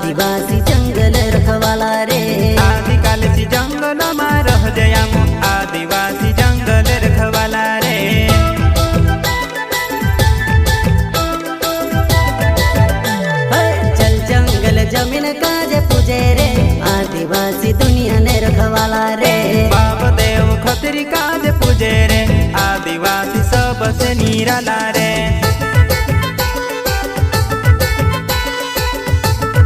आदिवासी जंगल रखवाला रे। आदिकाल से जंगल में रह जया आदिवासी जंगल रखवाला रे। चल जंगल जमीन काज पूजे रे आदिवासी दुनिया ने रखवाला रे। बाप देव खतरी काज पूजे रे आदिवासी सबसे निराला रे।